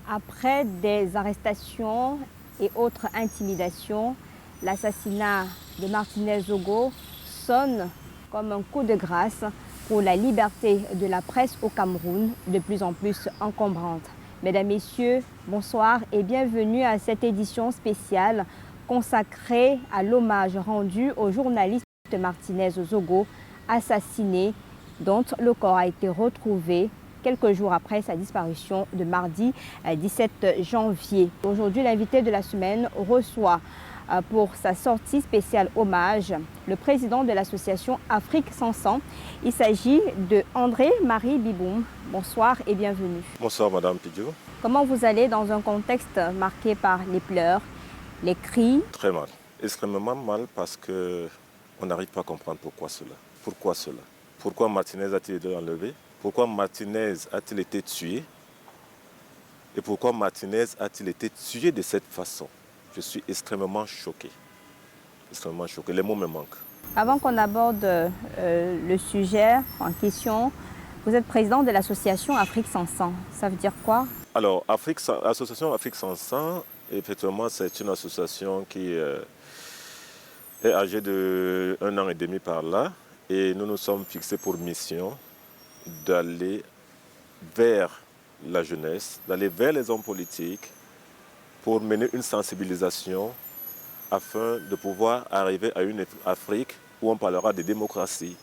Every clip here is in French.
Après des arrestations et autres intimidations, l'assassinat de Martinez Zogo sonne comme un coup de grâce pour la liberté de la presse au Cameroun, de plus en plus encombrante. Mesdames, Messieurs, bonsoir et bienvenue à cette édition spéciale consacrée à l'hommage rendu au journaliste Martinez Zogo, assassiné, dont le corps a été retrouvé quelques jours après sa disparition de mardi 17 janvier. Aujourd'hui, l'invité de la semaine reçoit pour sa sortie spéciale hommage le président de l'association Afrique sans sang. Il s'agit de André-Marie Biboum. Bonsoir et bienvenue. Bonsoir Madame Pidjo. Comment vous allez dans un contexte marqué par les pleurs, les cris? Très mal, extrêmement mal parce qu'on n'arrive pas à comprendre pourquoi cela. Pourquoi cela? Pourquoi Martinez a-t-il été enlevé? Pourquoi Martinez a-t-il été tué? Et pourquoi Martinez a-t-il été tué de cette façon? Je suis extrêmement choqué. Extrêmement choqué. Les mots me manquent. Avant qu'on aborde le sujet en question, vous êtes président de l'association Afrique sans sang. Ça veut dire quoi? Alors, Association Afrique sans sang, effectivement, c'est une association qui est âgée de 1 an et demi par là. Et nous nous sommes fixés pour mission d'aller vers la jeunesse, d'aller vers les hommes politiques pour mener une sensibilisation afin de pouvoir arriver à une Afrique où on parlera de démocratie,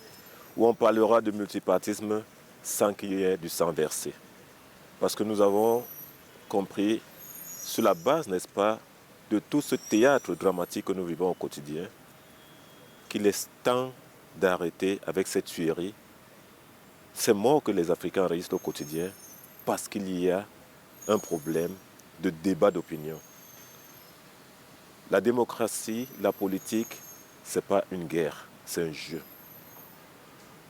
où on parlera de multipartisme sans qu'il y ait du sang versé. Parce que nous avons compris, sur la base, n'est-ce pas, de tout ce théâtre dramatique que nous vivons au quotidien, qu'il est temps d'arrêter avec cette tuerie. C'est mort que les Africains résistent au quotidien parce qu'il y a un problème de débat d'opinion. La démocratie, la politique, ce n'est pas une guerre, c'est un jeu.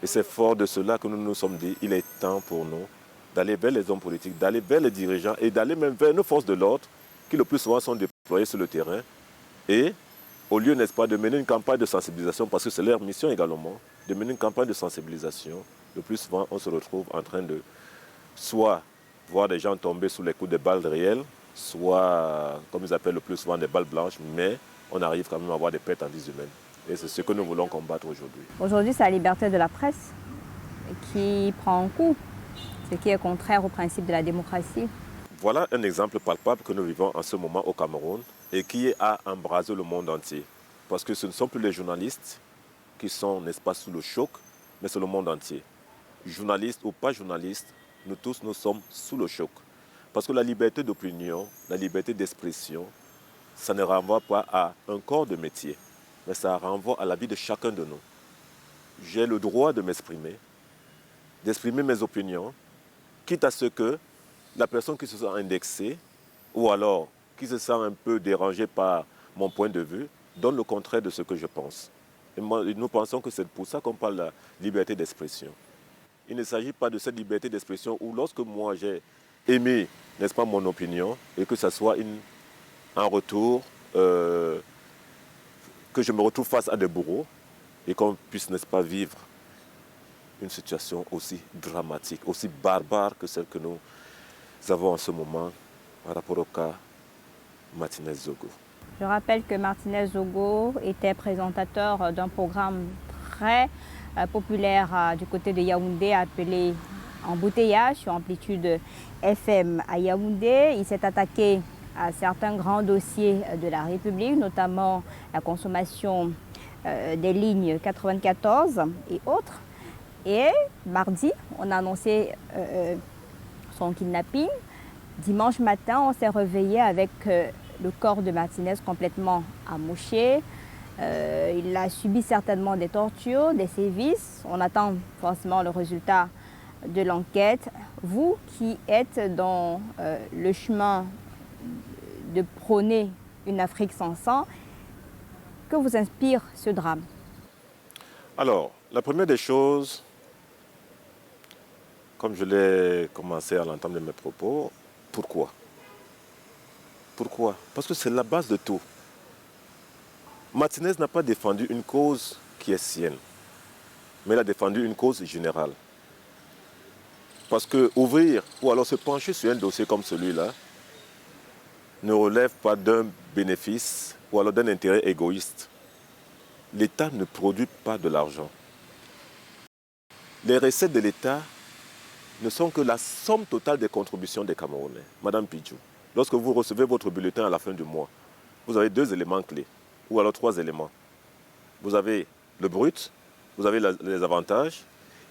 Et c'est fort de cela que nous nous sommes dit, il est temps pour nous d'aller vers les hommes politiques, d'aller vers les dirigeants et d'aller même vers nos forces de l'ordre qui le plus souvent sont déployées sur le terrain. Et au lieu, n'est-ce pas, de mener une campagne de sensibilisation, parce que c'est leur mission également, de mener une campagne de sensibilisation, le plus souvent on se retrouve en train de soit voir des gens tomber sous les coups de balles réelles, soit, comme ils appellent le plus souvent, des balles blanches, mais on arrive quand même à avoir des pertes en vies humaines. Et c'est ce que nous voulons combattre aujourd'hui. Aujourd'hui, c'est la liberté de la presse qui prend un coup, ce qui est contraire au principe de la démocratie. Voilà un exemple palpable que nous vivons en ce moment au Cameroun et qui a embrasé le monde entier. Parce que ce ne sont plus les journalistes qui sont, n'est-ce pas, sous le choc, mais c'est le monde entier. Journalistes ou pas journalistes, nous tous, nous sommes sous le choc. Parce que la liberté d'opinion, la liberté d'expression, ça ne renvoie pas à un corps de métier, mais ça renvoie à la vie de chacun de nous. J'ai le droit de m'exprimer, d'exprimer mes opinions, quitte à ce que la personne qui se sent indexée ou alors qui se sent un peu dérangée par mon point de vue donne le contraire de ce que je pense. Et nous pensons que c'est pour ça qu'on parle de la liberté d'expression. Il ne s'agit pas de cette liberté d'expression où lorsque moi j'ai émis, n'est-ce pas, mon opinion et que ça soit un retour, que je me retrouve face à des bourreaux et qu'on puisse, n'est-ce pas, vivre une situation aussi dramatique, aussi barbare que celle que nous avons en ce moment par rapport au cas Martinez Zogo. Je rappelle que Martinez Zogo était présentateur d'un programme très populaire du côté de Yaoundé appelé Embouteillage sur Amplitude FM à Yaoundé. Il s'est attaqué à certains grands dossiers de la République, notamment la consommation des lignes 94 et autres. Et mardi, on a annoncé son kidnapping. Dimanche matin, on s'est réveillé avec le corps de Martinez complètement amoché. Il a subi certainement des tortures, des sévices. On attend forcément le résultat de l'enquête. Vous qui êtes dans le chemin de prôner une Afrique sans sang, que vous inspire ce drame? Alors, la première des choses, comme je l'ai commencé à l'entendre de mes propos, pourquoi? Pourquoi? Parce que c'est la base de tout. Martinez n'a pas défendu une cause qui est sienne, mais il a défendu une cause générale. Parce que ouvrir ou alors se pencher sur un dossier comme celui-là, ne relève pas d'un bénéfice ou alors d'un intérêt égoïste. L'État ne produit pas de l'argent. Les recettes de l'État ne sont que la somme totale des contributions des Camerounais. Madame Pidjou, lorsque vous recevez votre bulletin à la fin du mois, vous avez 2 éléments clés, ou alors 3 éléments. Vous avez le brut, vous avez les avantages,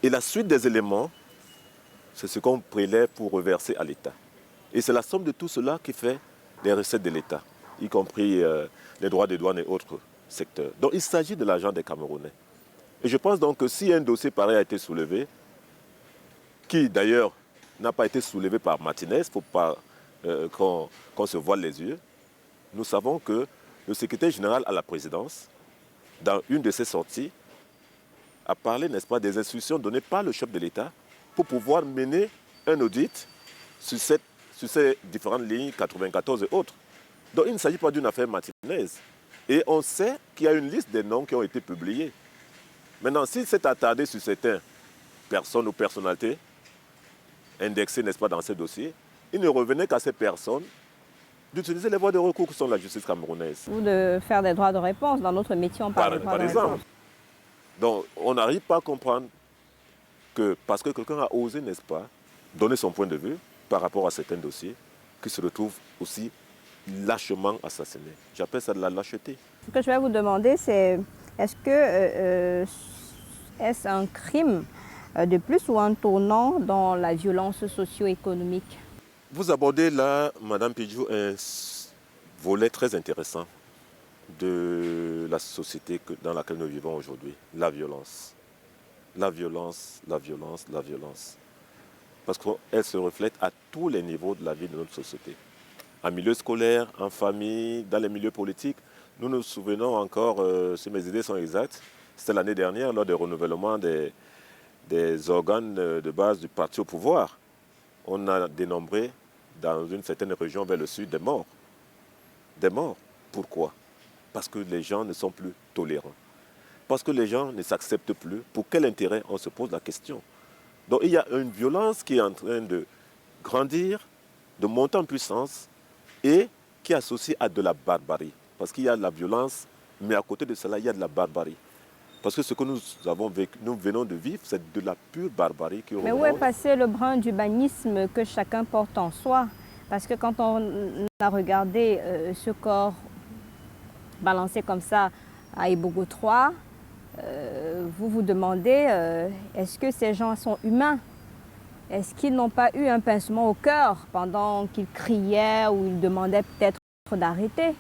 et la suite des éléments, c'est ce qu'on prélève pour reverser à l'État. Et c'est la somme de tout cela qui fait les recettes de l'État, y compris les droits de douane et autres secteurs. Donc il s'agit de l'argent des Camerounais. Et je pense donc que si un dossier pareil a été soulevé, qui d'ailleurs n'a pas été soulevé par Martinez, il ne faut pas qu'on se voile les yeux, nous savons que le secrétaire général à la présidence, dans une de ses sorties, a parlé, n'est-ce pas, des instructions données par le chef de l'État pour pouvoir mener un audit sur ces différentes lignes, 94 et autres. Donc il ne s'agit pas d'une affaire Martinez. Et on sait qu'il y a une liste des noms qui ont été publiés. Maintenant, s'il s'est attardé sur certaines personnes ou personnalités indexées, n'est-ce pas, dans ces dossiers, il ne revenait qu'à ces personnes d'utiliser les voies de recours qui sont la justice camerounaise. Ou de faire des droits de réponse. Dans notre métier, on parle de droits de réponse. Donc, on n'arrive pas à comprendre que parce que quelqu'un a osé, n'est-ce pas, donner son point de vue par rapport à certains dossiers, qui se retrouvent aussi lâchement assassinés. J'appelle ça de la lâcheté. Ce que je vais vous demander, c'est est-ce un crime de plus ou un tournant dans la violence socio-économique? Vous abordez là, Madame Pidjou, un volet très intéressant de la société dans laquelle nous vivons aujourd'hui, la violence. La violence, la violence, la violence. Parce qu'elle se reflète à tous les niveaux de la vie de notre société. En milieu scolaire, en famille, dans les milieux politiques. Nous nous souvenons encore, si mes idées sont exactes, c'était l'année dernière, lors du renouvellement des organes de base du parti au pouvoir. On a dénombré dans une certaine région vers le sud des morts. Des morts. Pourquoi? Parce que les gens ne sont plus tolérants. Parce que les gens ne s'acceptent plus. Pour quel intérêt? On se pose la question. Donc il y a une violence qui est en train de grandir, de monter en puissance et qui est associée à de la barbarie. Parce qu'il y a de la violence, mais à côté de cela, il y a de la barbarie. Parce que ce que nous avons vécu, nous venons de vivre, c'est de la pure barbarie qui Mais où est passé le brin d'humanisme que chacun porte en soi? Parce que quand on a regardé ce corps balancé comme ça à Ibogo 3, vous vous demandez, est-ce que ces gens sont humains? Est-ce qu'ils n'ont pas eu un pincement au cœur pendant qu'ils criaient ou ils demandaient peut-être d'arrêter?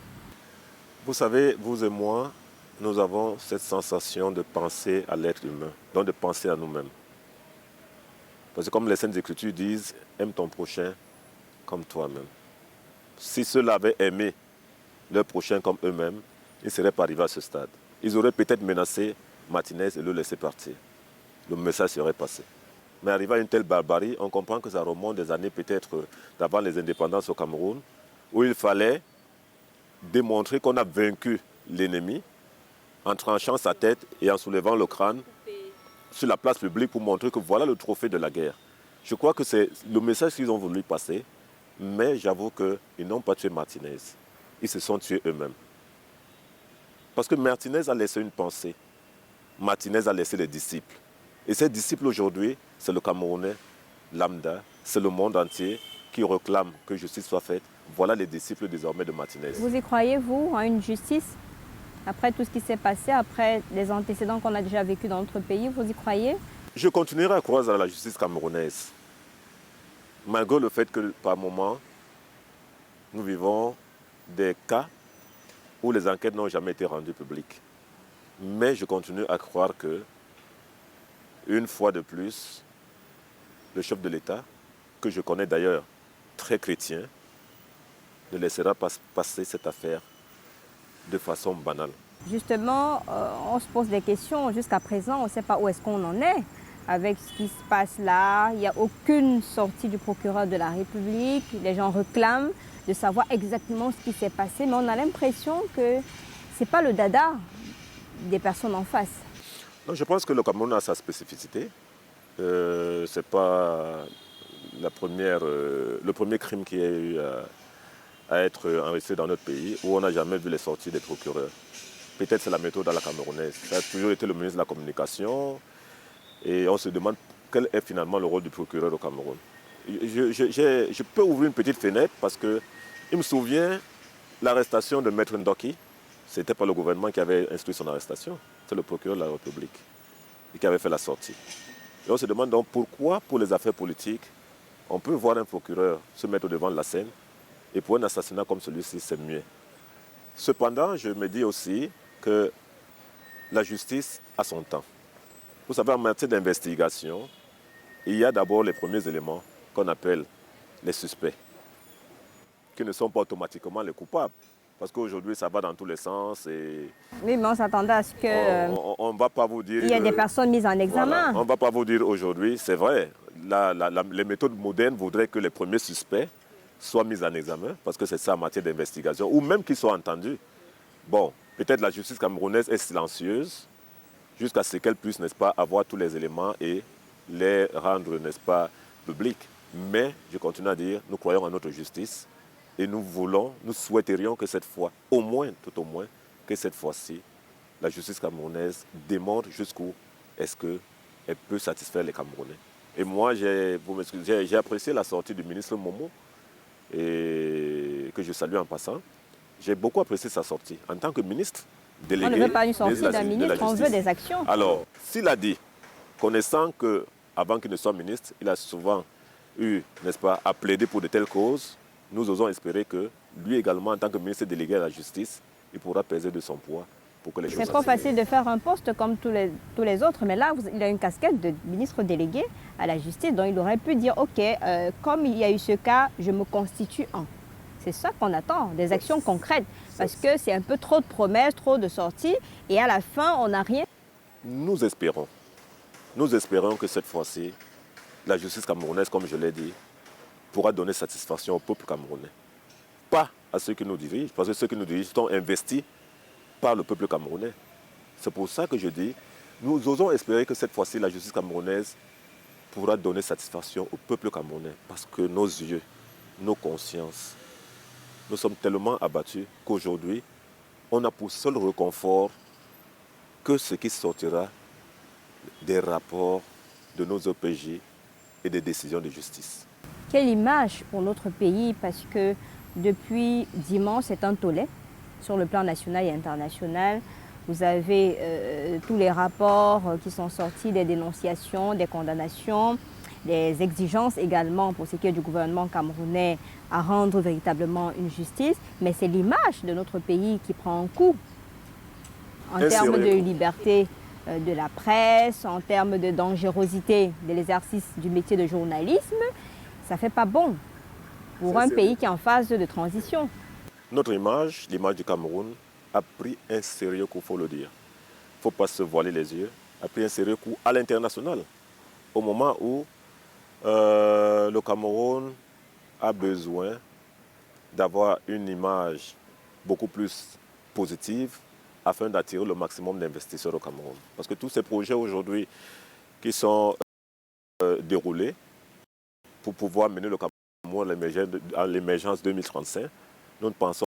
Vous savez, vous et moi, nous avons cette sensation de penser à l'être humain, donc de penser à nous-mêmes. Parce que comme les Saintes Écritures disent, aime ton prochain comme toi-même. Si ceux-là avaient aimé leur prochain comme eux-mêmes, ils ne seraient pas arrivés à ce stade. Ils auraient peut-être menacé Martinez et le laisser partir. Le message serait passé. Mais arrivé à une telle barbarie, on comprend que ça remonte des années peut-être d'avant les indépendances au Cameroun, où il fallait démontrer qu'on a vaincu l'ennemi en tranchant sa tête et en soulevant le crâne sur la place publique pour montrer que voilà le trophée de la guerre. Je crois que c'est le message qu'ils ont voulu passer, mais j'avoue qu'ils n'ont pas tué Martinez. Ils se sont tués eux-mêmes. Parce que Martinez a laissé une pensée. Martinez a laissé les disciples. Et ces disciples aujourd'hui, c'est le Camerounais lambda, c'est le monde entier qui réclame que justice soit faite. Voilà les disciples désormais de Martinez. Vous y croyez, vous, en une justice? Après tout ce qui s'est passé, après les antécédents qu'on a déjà vécus dans notre pays, vous y croyez? Je continuerai à croire à la justice camerounaise. Malgré le fait que par moments, nous vivons des cas où les enquêtes n'ont jamais été rendues publiques. Mais je continue à croire que, une fois de plus, le chef de l'État, que je connais d'ailleurs très chrétien, ne laissera pas passer cette affaire de façon banale. Justement, on se pose des questions. Jusqu'à présent, on ne sait pas où est-ce qu'on en est avec ce qui se passe là. Il n'y a aucune sortie du procureur de la République. Les gens réclament de savoir exactement ce qui s'est passé, mais on a l'impression que ce n'est pas le dada des personnes en face. Non, je pense que le Cameroun a sa spécificité. Ce n'est pas le premier crime qui a eu à être enregistrés dans notre pays où on n'a jamais vu les sorties des procureurs. Peut-être c'est la méthode à la camerounaise. Ça a toujours été le ministre de la Communication et on se demande quel est finalement le rôle du procureur au Cameroun. Je peux ouvrir une petite fenêtre parce que il me souvient l'arrestation de Maître Ndoki. Ce n'était pas le gouvernement qui avait instruit son arrestation, c'est le procureur de la République et qui avait fait la sortie. Et on se demande donc pourquoi, pour les affaires politiques, on peut voir un procureur se mettre devant la scène et pour un assassinat comme celui-ci, c'est mieux. Cependant, je me dis aussi que la justice a son temps. Vous savez, en matière d'investigation, il y a d'abord les premiers éléments qu'on appelle les suspects, qui ne sont pas automatiquement les coupables. Parce qu'aujourd'hui, ça va dans tous les sens. Et Oui, mais on s'attendait à ce que on ne va pas vous dire... il y a des personnes mises en examen. Voilà, on ne va pas vous dire aujourd'hui, c'est vrai, les méthodes modernes voudraient que les premiers suspects soient mis en examen, parce que c'est ça en matière d'investigation, ou même qu'ils soient entendus. Bon, peut-être la justice camerounaise est silencieuse, jusqu'à ce qu'elle puisse, n'est-ce pas, avoir tous les éléments et les rendre, n'est-ce pas, publics. Mais, je continue à dire, nous croyons en notre justice, et nous souhaiterions que cette fois, au moins, tout au moins, que cette fois-ci, la justice camerounaise démontre jusqu'où est-ce qu'elle peut satisfaire les Camerounais. Et moi, j'ai apprécié la sortie du ministre Momo, et que je salue en passant. J'ai beaucoup apprécié sa sortie. En tant que ministre délégué... On ne veut pas une sortie d'un ministre, on veut des actions. Alors, s'il a dit, connaissant qu'avant qu'il ne soit ministre, il a souvent eu, n'est-ce pas, à plaider pour de telles causes, nous osons espérer que lui également, en tant que ministre délégué à la justice, il pourra peser de son poids pour que les choses... C'est trop facile de faire un poste comme tous les autres, mais là, il a une casquette de ministre délégué à la justice, donc il aurait pu dire, OK, comme il y a eu ce cas, je me constitue en. C'est ça qu'on attend, des actions concrètes, parce que c'est un peu trop de promesses, trop de sorties, et à la fin, on n'a rien. Nous espérons que cette fois-ci, la justice camerounaise, comme je l'ai dit, pourra donner satisfaction au peuple camerounais. Pas à ceux qui nous dirigent, parce que ceux qui nous dirigent sont investis par le peuple camerounais. C'est pour ça que je dis, nous osons espérer que cette fois-ci, la justice camerounaise pourra donner satisfaction au peuple camerounais. Parce que nos yeux, nos consciences, nous sommes tellement abattus qu'aujourd'hui, on a pour seul réconfort que ce qui sortira des rapports de nos OPJ et des décisions de justice. Quelle image pour notre pays, parce que depuis dimanche, c'est un tollé sur le plan national et international. Vous avez tous les rapports qui sont sortis, des dénonciations, des condamnations, des exigences également pour ce qui est du gouvernement camerounais à rendre véritablement une justice. Mais c'est l'image de notre pays qui prend un coup en termes de liberté de la presse, en termes de dangerosité de l'exercice du métier de journalisme. Ça ne fait pas bon pour un pays qui est en phase de transition. Notre image, l'image du Cameroun, a pris un sérieux coup, il faut le dire. Il ne faut pas se voiler les yeux. A pris un sérieux coup à l'international. Au moment où le Cameroun a besoin d'avoir une image beaucoup plus positive afin d'attirer le maximum d'investisseurs au Cameroun. Parce que tous ces projets aujourd'hui qui sont déroulés pour pouvoir mener le Cameroun à l'émergence 2035, nous ne pensons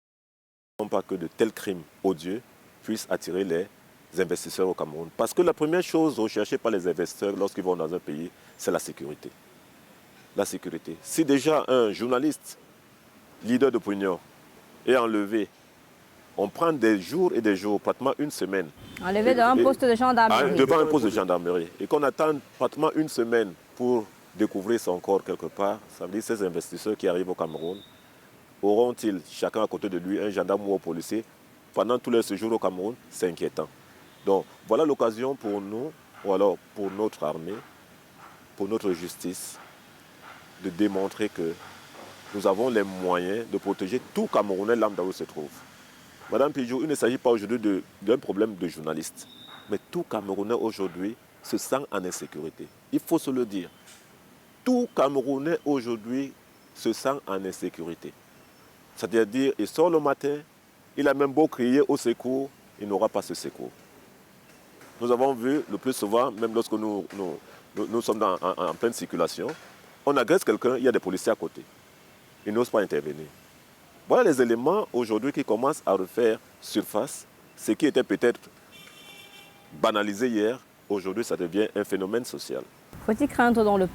pas que de tels crimes odieux puissent attirer les investisseurs au Cameroun. Parce que la première chose recherchée par les investisseurs lorsqu'ils vont dans un pays, c'est la sécurité. La sécurité. Si déjà un journaliste, leader d'opinion, est enlevé, on prend des jours et des jours, pratiquement une semaine. Enlevé devant un poste de gendarmerie. Devant un poste de gendarmerie. Et qu'on attend pratiquement une semaine pour découvrir son corps quelque part. Ça veut dire que ces investisseurs qui arrivent au Cameroun, auront-ils chacun à côté de lui un gendarme ou un policier pendant tout leur séjour au Cameroun? C'est inquiétant. Donc voilà l'occasion pour nous, ou alors pour notre armée, pour notre justice, de démontrer que nous avons les moyens de protéger tout Camerounais lambda où il se trouve. Madame Pidjo, il ne s'agit pas aujourd'hui d'un problème de journaliste, mais tout Camerounais aujourd'hui se sent en insécurité. Il faut se le dire. Tout Camerounais aujourd'hui se sent en insécurité. C'est-à-dire, il sort le matin, il a même beau crier au secours, il n'aura pas ce secours. Nous avons vu le plus souvent, même lorsque nous sommes en pleine circulation, on agresse quelqu'un, il y a des policiers à côté. Ils n'osent pas intervenir. Voilà les éléments aujourd'hui qui commencent à refaire surface. Ce qui était peut-être banalisé hier, aujourd'hui ça devient un phénomène social. Faut-il craindre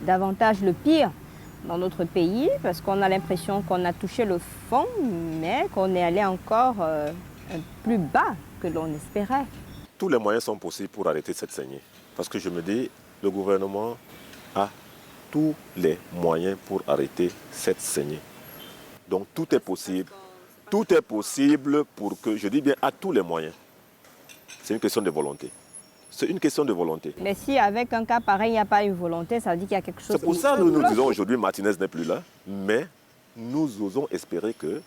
davantage le pire dans notre pays parce qu'on a l'impression qu'on a touché le fond, mais qu'on est allé encore plus bas que l'on espérait. Tous les moyens sont possibles pour arrêter cette saignée. Parce que je me dis, le gouvernement a tous les moyens pour arrêter cette saignée. Donc tout est possible. Tout est possible pour que, je dis bien, à tous les moyens. C'est une question de volonté. C'est une question de volonté. Mais si avec un cas pareil, il n'y a pas une volonté, ça veut dire qu'il y a quelque chose. C'est pour ça que nous disons aujourd'hui Martinez n'est plus là, mais nous osons espérer que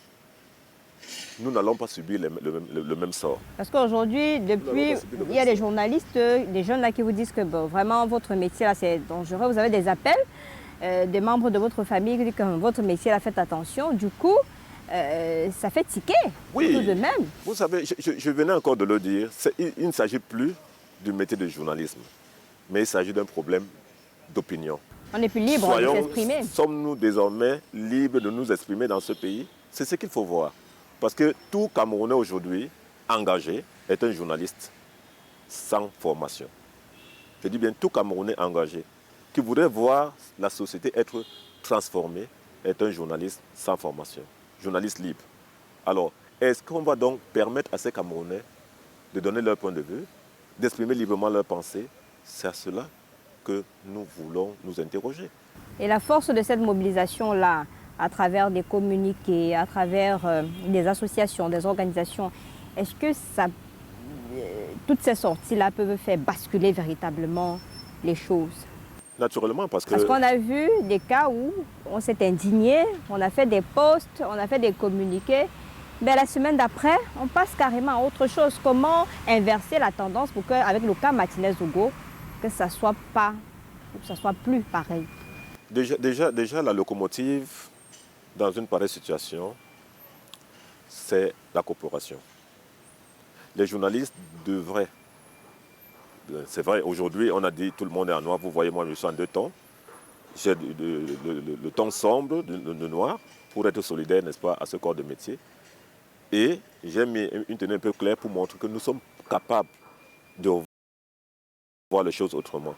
nous n'allons pas subir le même sort. Parce qu'aujourd'hui, depuis, il y a des journalistes, des jeunes là qui vous disent que bon, vraiment votre métier là c'est dangereux. Vous avez des appels des membres de votre famille qui disent que votre métier là, faites attention. Du coup, ça fait tiquer Oui, tout de même. Vous savez, je venais encore de le dire, il ne s'agit plus du métier de journalisme, mais il s'agit d'un problème d'opinion. On n'est plus libre de s'exprimer. Sommes-nous désormais libres de nous exprimer dans ce pays? C'est ce qu'il faut voir. Parce que tout Camerounais aujourd'hui engagé est un journaliste sans formation. Je dis bien tout Camerounais engagé qui voudrait voir la société être transformée est un journaliste sans formation, journaliste libre. Alors, est-ce qu'on va donc permettre à ces Camerounais de donner leur point de vue, d'exprimer librement leurs pensées? C'est à cela que nous voulons nous interroger. Et la force de cette mobilisation-là, à travers des communiqués, à travers des associations, des organisations, est-ce que toutes ces sorties-là peuvent faire basculer véritablement les choses? Naturellement, parce qu'on a vu des cas où on s'est indigné, on a fait des posts, on a fait des communiqués, mais la semaine d'après, on passe carrément à autre chose. Comment inverser la tendance pour qu'avec le cas Martinez-Zogo, que ça soit plus pareil? Déjà, la locomotive, dans une pareille situation, c'est la coopération. Les journalistes devraient, c'est vrai, aujourd'hui, on a dit tout le monde est en noir, vous voyez, moi je suis en deux tons. J'ai le ton sombre de noir pour être solidaire, n'est-ce pas, à ce corps de métier. Et j'ai mis une tenue un peu claire pour montrer que nous sommes capables de voir les choses autrement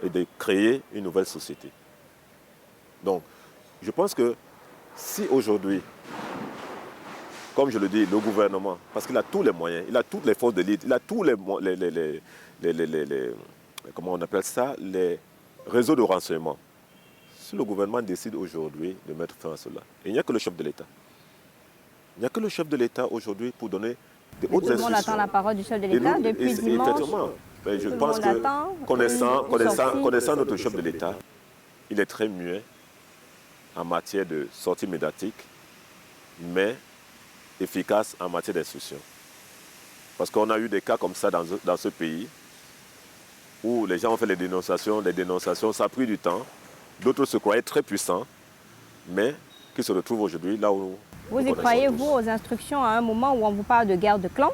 et de créer une nouvelle société. Donc, je pense que si aujourd'hui, comme je le dis, le gouvernement, parce qu'il a tous les moyens, il a toutes les forces de l'élite, il a tous comment on appelle ça, les réseaux de renseignement. Si le gouvernement décide aujourd'hui de mettre fin à cela, il n'y a que le chef de l'État. Il n'y a que le chef de l'État aujourd'hui pour donner des hautes instructions. Tout le monde attend la parole du chef de l'État depuis dimanche. Je pense que, connaissant notre chef de l'État, il est très muet en matière de sortie médiatique, mais efficace en matière d'instruction. Parce qu'on a eu des cas comme ça dans ce pays, où les gens ont fait les dénonciations, ça a pris du temps. D'autres se croyaient très puissants, mais qui se retrouvent aujourd'hui là où... Vous y croyez-vous aux instructions à un moment où on vous parle de guerre de clans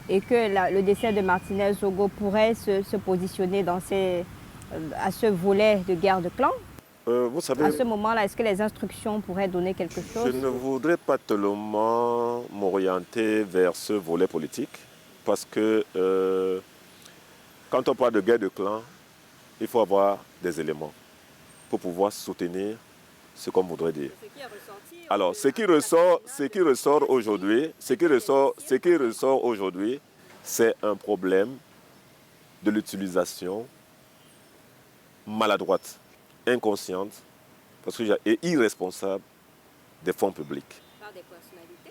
et que le décès de Martinez-Zogo pourrait se positionner à ce volet de guerre de clans? Vous savez, à ce moment-là, est-ce que les instructions pourraient donner quelque chose? Je ne voudrais pas tellement m'orienter vers ce volet politique parce que quand on parle de guerre de clans, il faut avoir des éléments pour pouvoir soutenir ce qu'on voudrait dire. Alors, ce qui ressort aujourd'hui, c'est un problème de l'utilisation maladroite, inconsciente, et irresponsable des fonds publics.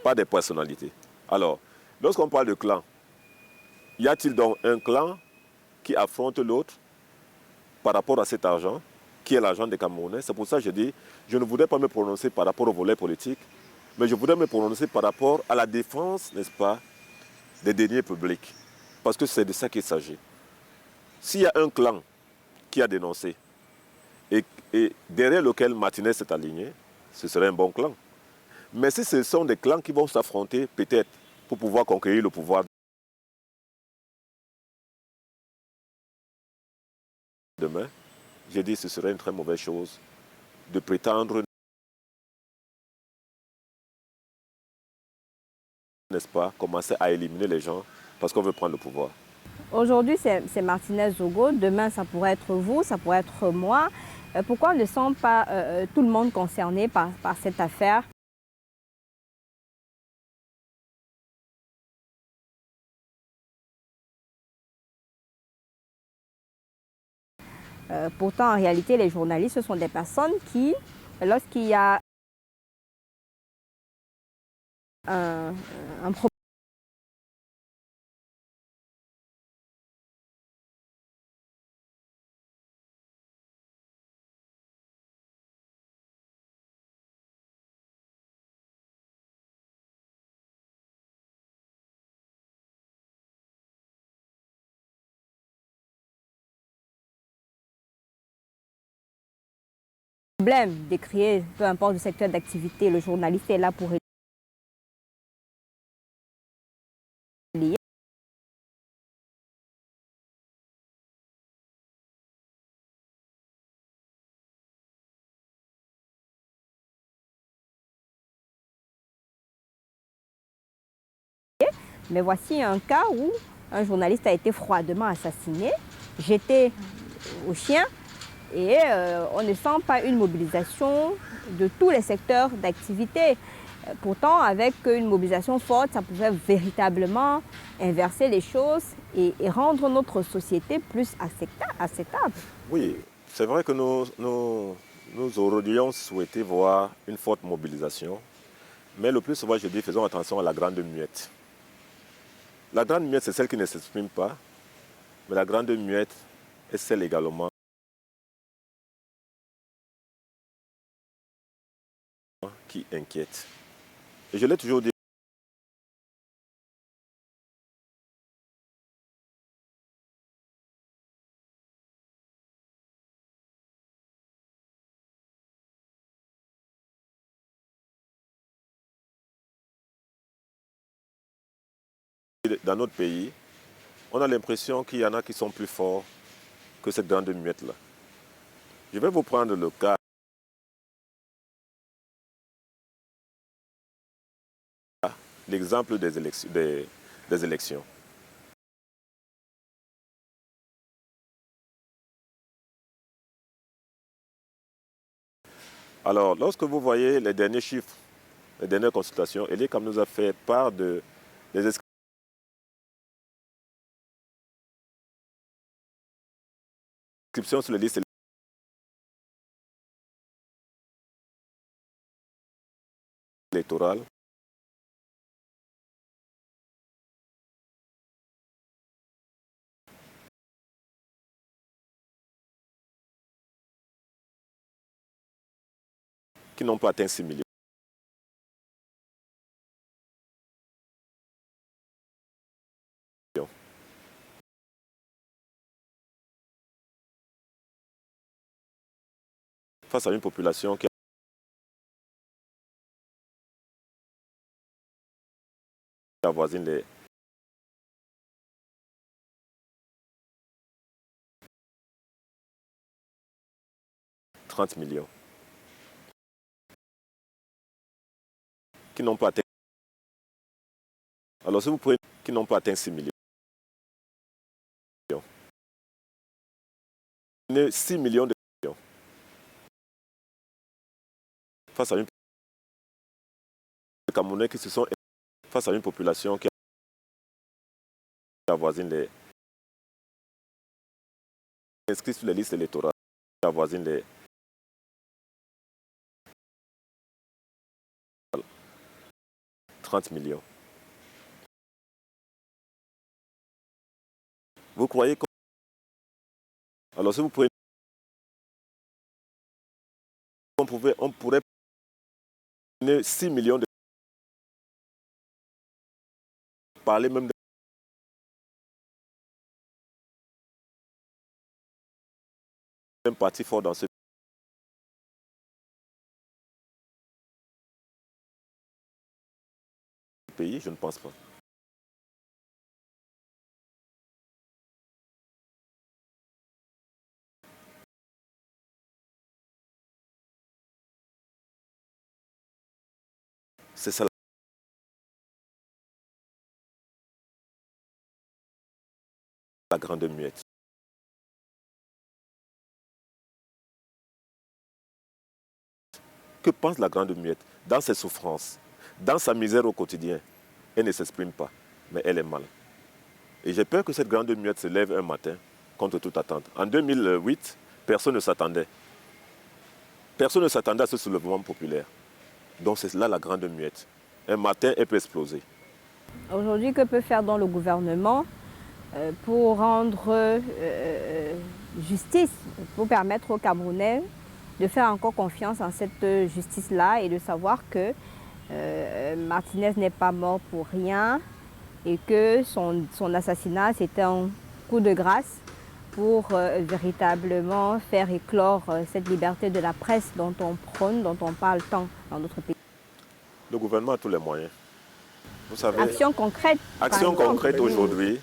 Par des personnalités. Alors, lorsqu'on parle de clan, y a-t-il donc un clan qui affronte l'autre par rapport à cet argent, qui est l'argent des Camerounais? C'est pour ça que je dis, je ne voudrais pas me prononcer par rapport au volet politique, mais je voudrais me prononcer par rapport à la défense, n'est-ce pas, des deniers publics. Parce que c'est de ça qu'il s'agit. S'il y a un clan qui a dénoncé, et derrière lequel Martinez s'est aligné, ce serait un bon clan. Mais si ce sont des clans qui vont s'affronter, peut-être, pour pouvoir conquérir le pouvoir demain, j'ai dit que ce serait une très mauvaise chose de prétendre n'est-ce pas, commencer à éliminer les gens parce qu'on veut prendre le pouvoir. Aujourd'hui, c'est Martinez Zogo. Demain, ça pourrait être vous, ça pourrait être moi. Pourquoi ne sont pas tout le monde concerné par cette affaire? Pourtant, en réalité, les journalistes, ce sont des personnes qui, lorsqu'il y a un problème, d'écrire, peu importe le secteur d'activité, le journaliste est là pour relayer. Mais voici un cas où un journaliste a été froidement assassiné, jeté au chien, et on ne sent pas une mobilisation de tous les secteurs d'activité. Pourtant, avec une mobilisation forte, ça pouvait véritablement inverser les choses et rendre notre société plus acceptable. Oui, c'est vrai que nous aurions souhaité voir une forte mobilisation, mais le plus souvent, je dis, faisons attention à la grande muette. La grande muette, c'est celle qui ne s'exprime pas, mais la grande muette est celle également qui inquiète. Et je l'ai toujours dit, dans notre pays, on a l'impression qu'il y en a qui sont plus forts que cette grande muette-là. Je vais vous prendre le cas, l'exemple des élections. Alors, lorsque vous voyez les derniers chiffres, les dernières consultations, Eliakam nous a fait part des inscriptions sur les listes électorales. Qui n'ont pas atteint 6 millions. Face à une population qui avoisine les 30 millions. Qui n'ont pas atteint. Alors si vous prenez qui n'ont pas atteint 6 millions. 6 millions de millions. Face à une Camerounais qui se sont face à une population qui avoisine les inscrits sur les listes électorales, qui avoisine les 30 millions. Vous croyez que... Alors si vous prenez... on pourrait prendre 6 millions de... Parler même d'un parti fort dans ce pays, je ne pense pas. C'est ça la Grande Muette? Que pense la Grande Muette dans ses souffrances, dans sa misère au quotidien? Elle ne s'exprime pas, mais elle est mal. Et j'ai peur que cette Grande Muette se lève un matin contre toute attente. En 2008, personne ne s'attendait. Personne ne s'attendait à ce soulèvement populaire. Donc c'est là la Grande Muette. Un matin, elle peut exploser. Aujourd'hui, que peut faire donc le gouvernement pour rendre justice, pour permettre aux Camerounais de faire encore confiance en cette justice-là et de savoir que Martinez n'est pas mort pour rien et que son assassinat, c'était un coup de grâce pour véritablement faire éclore cette liberté de la presse dont on prône, dont on parle tant dans notre pays. Le gouvernement a tous les moyens. Vous savez, Action concrète. action concrète aujourd'hui,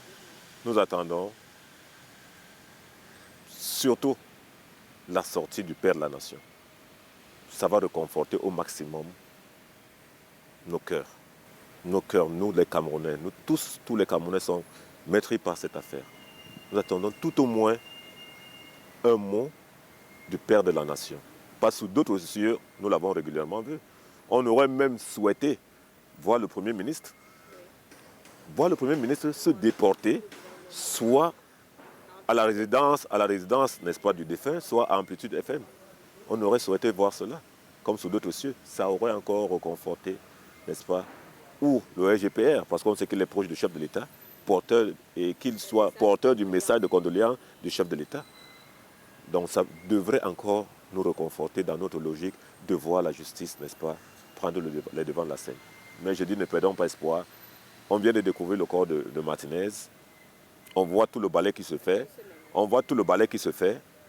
nous attendons surtout la sortie du Père de la Nation. Ça va reconforter au maximum nos cœurs. Nos cœurs, nous les Camerounais, nous tous les Camerounais sont maîtrisés par cette affaire. Nous attendons tout au moins un mot du Père de la Nation. Pas sous d'autres cieux, nous l'avons régulièrement vu. On aurait même souhaité voir le Premier ministre se déporter, soit à la résidence, n'est-ce pas, du défunt, soit à Amplitude FM. On aurait souhaité voir cela, comme sous d'autres cieux. Ça aurait encore reconforté, n'est-ce pas, ou le RGPR, parce qu'on sait qu'il est proche du chef de l'État, et qu'il soit porteur du message de condoléances du chef de l'État. Donc ça devrait encore nous reconforter dans notre logique de voir la justice, n'est-ce pas, prendre les devants de la scène. Mais je dis, ne perdons pas espoir. On vient de découvrir le corps de Martinez. On voit tout le balai qui se fait.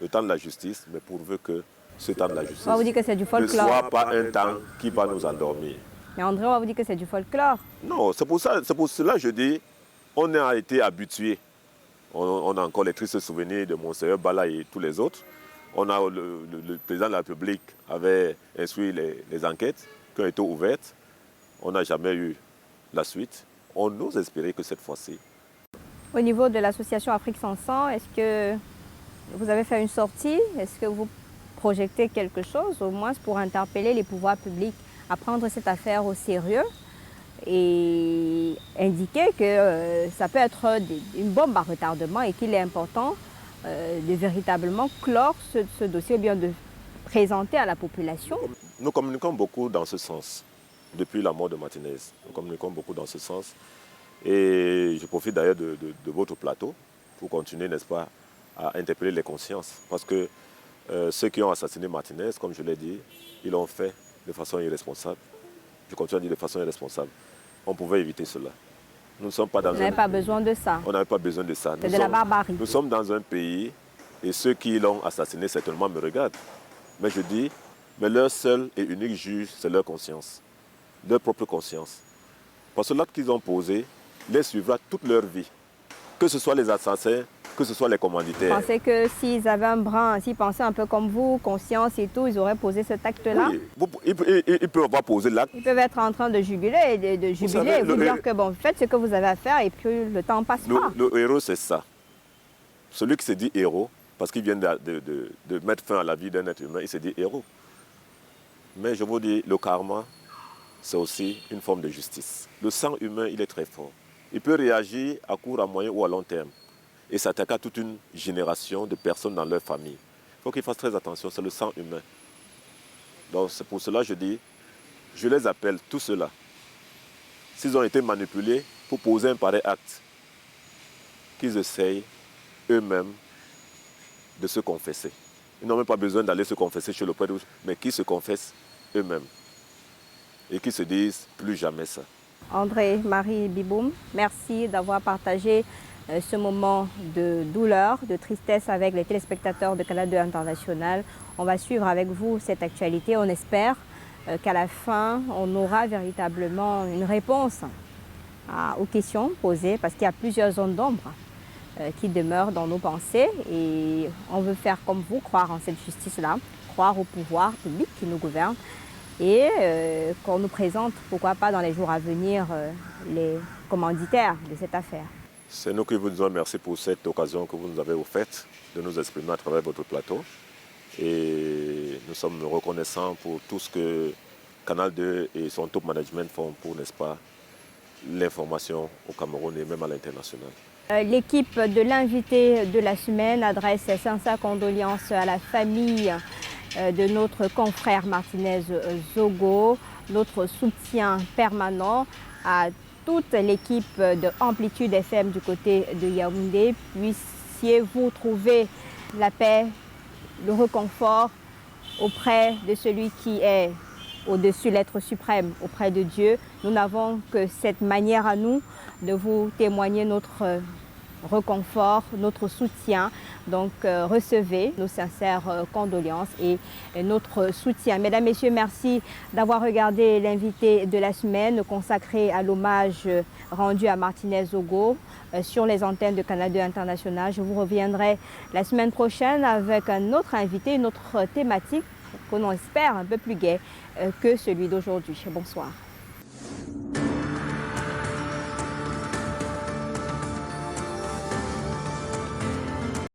Le temps de la justice, mais pourvu que ce temps de la justice On va vous dire que c'est du ne folklore. soit pas un temps qui va nous endormir. Mais André, on va vous dire que c'est du folklore. Non, c'est pour cela que je dis, on a été habitués. On a encore les tristes souvenirs de Monseigneur Bala et tous les autres. On a le président de la République avait instruit les enquêtes qui ont été ouvertes. On n'a jamais eu la suite. On ose espérer que cette fois-ci. Au niveau de l'association Afrique sans sang, est-ce que vous avez fait une sortie? Est-ce que vous projetez quelque chose, au moins pour interpeller les pouvoirs publics à prendre cette affaire au sérieux et indiquer que ça peut être une bombe à retardement et qu'il est important de véritablement clore ce dossier ou bien de présenter à la population? Nous communiquons beaucoup dans ce sens. Depuis la mort de Martinez, nous communiquons beaucoup dans ce sens. Et je profite d'ailleurs de votre plateau pour continuer, n'est-ce pas, à interpeller les consciences. Parce que ceux qui ont assassiné Martinez, comme je l'ai dit, ils l'ont fait de façon irresponsable. Je continue à dire de façon irresponsable. On pouvait éviter cela. Nous ne sommes pas dans On n'avait pas besoin de ça. On n'avait pas besoin de ça. C'est de la barbarie. Nous sommes dans un pays et ceux qui l'ont assassiné certainement me regardent. Mais je dis, mais leur seul et unique juge, c'est leur conscience. Leur propre conscience. Parce que l'acte qu'ils ont posé les suivra toute leur vie. Que ce soit les assassins, que ce soit les commanditaires. Vous pensez que s'ils avaient un brin, s'ils pensaient un peu comme vous, conscience et tout, ils auraient posé cet acte-là? Oui, ils peuvent avoir posé l'acte. Ils peuvent être en train de jubiler et vous dire que bon, faites ce que vous avez à faire et puis le temps passera. Le héros, c'est ça. Celui qui se dit héros, parce qu'il vient de mettre fin à la vie d'un être humain, il se dit héros. Mais je vous dis, le karma, c'est aussi une forme de justice. Le sang humain, il est très fort. Il peut réagir à court, à moyen ou à long terme et s'attaquer à toute une génération de personnes dans leur famille. Il faut qu'ils fassent très attention, c'est le sang humain. Donc c'est pour cela que je dis, je les appelle, tous ceux-là, s'ils ont été manipulés pour poser un pareil acte, qu'ils essayent eux-mêmes de se confesser. Ils n'ont même pas besoin d'aller se confesser chez le prêtre, mais qu'ils se confessent eux-mêmes et qu'ils se disent plus jamais ça. André Marie Biboum, merci d'avoir partagé ce moment de douleur, de tristesse avec les téléspectateurs de Canal 2 International. On va suivre avec vous cette actualité. On espère qu'à la fin, on aura véritablement une réponse aux questions posées parce qu'il y a plusieurs zones d'ombre qui demeurent dans nos pensées et on veut faire comme vous, croire en cette justice-là, croire au pouvoir public qui nous gouverne et qu'on nous présente, pourquoi pas dans les jours à venir, les commanditaires de cette affaire. C'est nous qui vous disons merci pour cette occasion que vous nous avez offerte de nous exprimer à travers votre plateau. Et nous sommes reconnaissants pour tout ce que Canal 2 et son top management font pour, n'est-ce pas, l'information au Cameroun et même à l'international. L'équipe de l'invité de la semaine adresse ses sincères condoléances à la famille de notre confrère Martinez Zogo, notre soutien permanent à toute l'équipe de Amplitude FM du côté de Yaoundé. Puissiez-vous trouver la paix, le réconfort auprès de celui qui est au-dessus, l'être suprême, auprès de Dieu. Nous n'avons que cette manière à nous de vous témoigner notre réconfort, notre soutien. Donc recevez nos sincères condoléances et notre soutien. Mesdames, Messieurs, merci d'avoir regardé l'invité de la semaine consacré à l'hommage rendu à Martinez Zogo sur les antennes de Canal 2 International. Je vous reviendrai la semaine prochaine avec un autre invité, une autre thématique qu'on espère un peu plus gai que celui d'aujourd'hui. Bonsoir.